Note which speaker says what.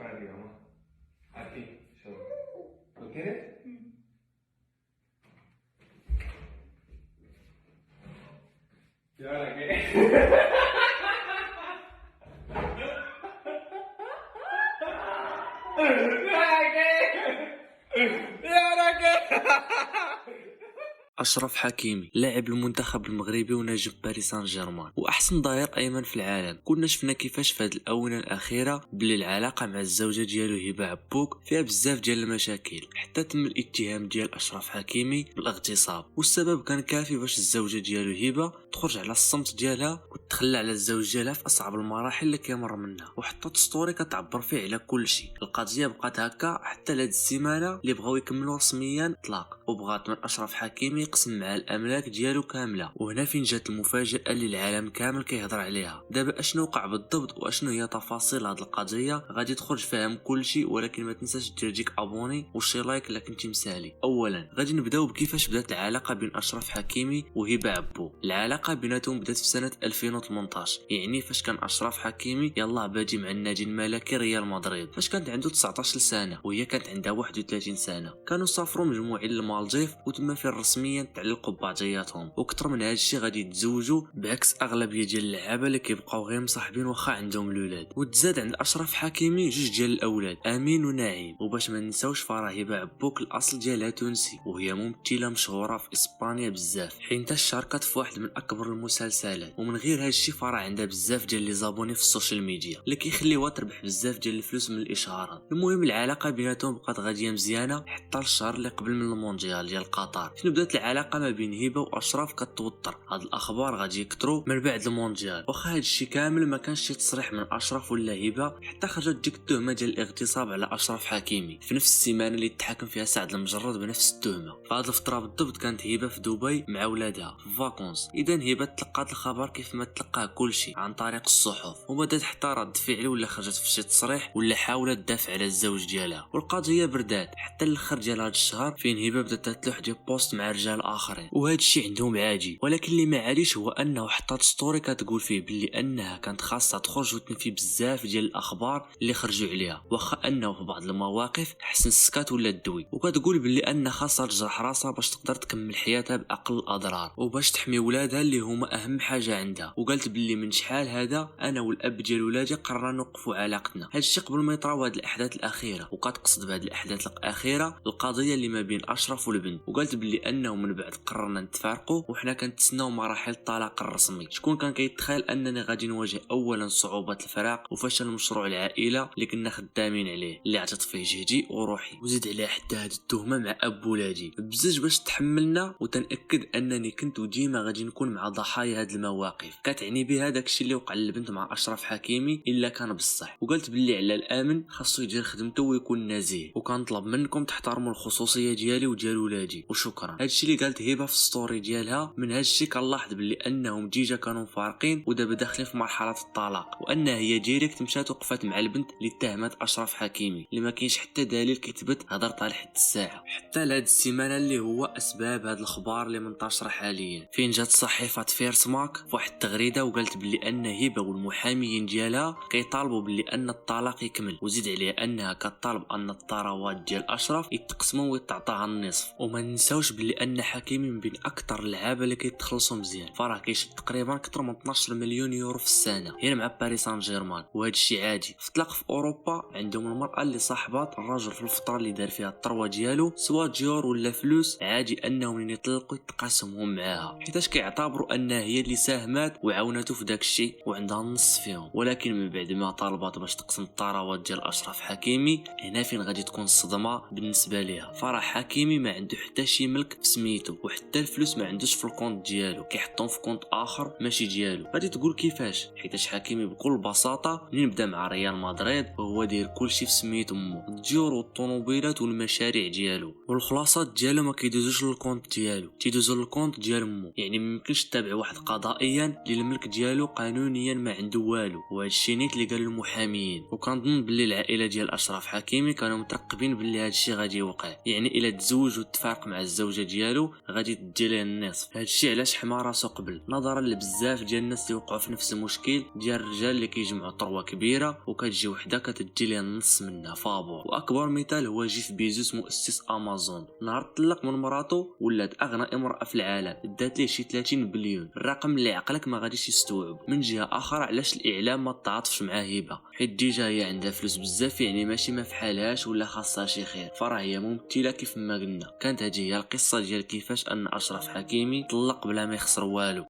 Speaker 1: عليا ما عرفتي شوف اوكي يا راجل يا راجل
Speaker 2: أشرف حكيمي لاعب المنتخب المغربي ونجم باريس سان جيرمان واحسن ظهير ايمن في العالم. كنا شفنا كيفاش في هذه الاونه الاخيره بلي العلاقه مع الزوجه ديالو هبه عبوك فيها بزاف ديال المشاكل، حتى تم الاتهام ديال اشرف حكيمي بالاغتصاب، والسبب كان كافي باش الزوجه ديالو هبه تخرج على الصمت ديالها وتخلى على الزوج ديالها في اصعب المراحل اللي كيمر منها، وحطت ستوري كتعبر فيه على كل شيء. القضيه بقات هكا حتى لهاد السيمانه اللي بغاو يكملوا رسميا طلاق، وبغات من اشرف حكيمي يقسم مع الاملاك ديالو كامله. وهنا فين جات المفاجاه اللي العالم كامل كيهضر عليها. دابا اشنو وقع بالضبط واشنو هي تفاصيل هاد القضيه غادي تخرج فاهم كل شيء، ولكن ما تنساش دير ديك ابوني وشي لايك الا كنتي مسالي. اولا غادي نبداو بكيفاش بدات العلاقه بين اشرف حكيمي وهبه عبو. العلاقه بيناتهم بدات في سنه 2018، يعني فاش كان اشرف حكيمي يلاه بادي مع النادي الملكي ريال مدريد فاش كانت عنده 19 سنه وهي كانت عندها 31 سنه. كانوا سافروا مجموعين للمالديف وتم فين رسميا تعلقوا ببعضياتهم، وكثر من هذا الشيء غادي يتزوجوا بعكس اغلبيه ديال اللعابه اللي كيبقاو غير مصاحبين واخا عندهم الاولاد. وتزاد عند اشرف حكيمي جوج ديال الاولاد امين ونعيم. وباش ما ننساوش فراه هبه عبوك الاصل ديالها تونسي وهي ممثله مشهوره في اسبانيا بزاف، حيت شاركت في واحد من اكبر المسلسلات. ومن غير هذا الشيء فراه عندها بزاف ديال لي زابوني في السوشيال ميديا اللي كيخليوها تربح بزاف ديال الفلوس من الاشهارات. المهم العلاقه بيناتهم بقات غاديه مزيانه حتى الشهر اللي قبل من المونديال ديال قطر. شنو بدات العلاقه ما بين هبه واشرف كتوتر. هاد الاخبار غادي يكثروا من بعد المونديال، واخا هاد الشيء كامل ما كانش شي تصريح من اشرف ولا هبه حتى خرجت ديك التهمه ديال الاغتصاب على اشرف حكيمي في نفس السيمانه اللي تحاكم فيها سعد المجرد بنفس التهمه. في هاد الفتره بالضبط كانت هبه في دبي مع ولادها في فاكونس. اذا هبه تلقات الخبر كيف ما تلقاه كل شيء عن طريق الصحف، وما دات حتى رد فعل ولا خرجت في شي تصريح ولا حاولت تدافع على الزوج ديالها. والقضيه بردات حتى الاخر ديال هاد الشهر فين هبه بدات تلوح دي بوست مع رجال اخرين، وهذا الشيء عندهم عادي. ولكن اللي ما عاديش هو انه حطات ستوري كتقول فيه باللي انها كانت خاصه تخرج وتنفي بزاف ديال الاخبار اللي خرجوا عليها، واخا انه في بعض المواقف حسن السكات ولا الدوي، وكتقول باللي ان خاصها تجرح راسها باش تقدر تكمل حياتها باقل الاضرار وباش تحمي ولادها اللي هما اهم حاجه عندها. وقالت باللي من شحال هذا انا والاب ديال ولادي قررنا نوقفوا علاقتنا. هذا الشيء قبل ما يطراو هذه الاحداث الاخيره، وكتقصد بهذه الاحداث الاخيره القضيه اللي ما بين اشرف والبنت. وقالت باللي انه من بعد قررنا نتفارقوا وحنا كنتسناو مراحل الطلاق الرسمي. شكون كان كيتخيل انني غادي نواجه اولا صعوبات الفراق وفشل مشروع العائله اللي كنا خدامين عليه، اللي عطيت فيه جهدي وروحي، وزيد عليها حتى هذه التهمه مع اب ولادي بزاف باش تحملنا. وتنأكد انني كنت وديما غادي نكون مع ضحايا هذه المواقف. كتعني بها داكشي اللي وقع للبنت مع اشرف حكيمي الا كان بصح. وقالت باللي على الامن خاصو يدير خدمته ويكون نزيه، وكنطلب منكم تحترموا الخصوصيه ديالي وديال ولادي وشكرا. هادشي اللي قالت هبه في ستوري ديالها. من هادشي كنلاحظ باللي انهم ديجا كانوا فارقين ودابا داخلين في مرحله الطلاق، وانها هي ديريكت مشات وقفات مع البنت اللي اتهمت اشرف حكيمي اللي ما كاينش حتى دليل كيثبت هضر طال حتى الساعه حتى لهاد السيمانه اللي هو اسباب هاد الاخبار اللي منتشره حاليا. فين جات صحيفه فيرس ماك في واحد التغريده وقالت باللي ان هبه والمحاميين ديالها كيطالبوا باللي ان الطلاق يكمل، وزيد عليها انها كطالب ان الثروات ديال اشرف يتقسموا ويتعطاها النصف. وما ننساوش باللي ان حكيمي من بين اكثر اللعابه اللي كيتخلصوا مزيان، فراه كيشد تقريبا اكثر من 12 مليون يورو في السنه هنا مع باريس سان جيرمان. وهذا الشيء عادي في طلاق في اوروبا. عندهم المراه اللي صاحبات الرجل في الفتره اللي دار فيها الثروه ديالو سواء ديور ولا فلوس، عادي انهم من يطلقوا يتقاسمهم معاها حيتاش كيعتبروا انها هي اللي ساهمات وعاونته في داك الشيء وعندها النص فيهم. ولكن من بعد ما طالبات باش تقسم الثروات ديال اشرف حكيمي، هنا فين غادي تكون الصدمه بالنسبه ليها. فراه حكيمي ما عنده حتى شي ملك في سميتو، وحتى الفلوس ما عندوش في الكونت ديالو، كيحطهم في كونت اخر ماشي ديالو. غادي تقول كيفاش؟ حيتاش حكيمي بكل بساطه منين بدا مع ريال مدريد وهو داير كلشي في سميت امه، الديور والطوموبيلات والمشاريع ديالو، والخلاصات ديالو ما كيدوزوش للكونت ديالو، تيدوزو للكونت ديال امه. يعني ما يمكنش تابع واحد قضائيا اللي الملك ديالو قانونيا ما عنده والو، وهذا الشيء نيت اللي قالوا المحاميين. وكنظن باللي العائله ديال اشرف حكيمي كانوا مترقبين باللي هذا الشيء غادي يوقع، يعني الا تزوج وتفارق مع الزوجه ديالو غادي تدي ليه النصف. هذا الشيء علاش حما راسو قبل، نظرا لبزاف ديال الناس اللي وقعوا في نفس المشكل ديال الرجال اللي كيجمعوا ثروه كبيره وكتجي وحده كتدي ليه النص منها فابور. واكبر مثال هو جيف بيزوس مؤسس امازون، نهار طلق من مراته ولات اغنى امراه في العالم، دات ليه شي 30 بليون، الرقم اللي عقلك ما غاديش يستوعب. من جهه اخرى علاش الاعلام ما تعاطفش مع هبه، حيت ديجا هي عندها فلوس بزاف، يعني ماشي ما فحالهاش ولا خاصها شي خير، فراه هي ممثله كيف ما قلنا. كانت هذه هي القصه ديال كيفاش ان اشرف حكيمي طلق بلا ما يخسر والو.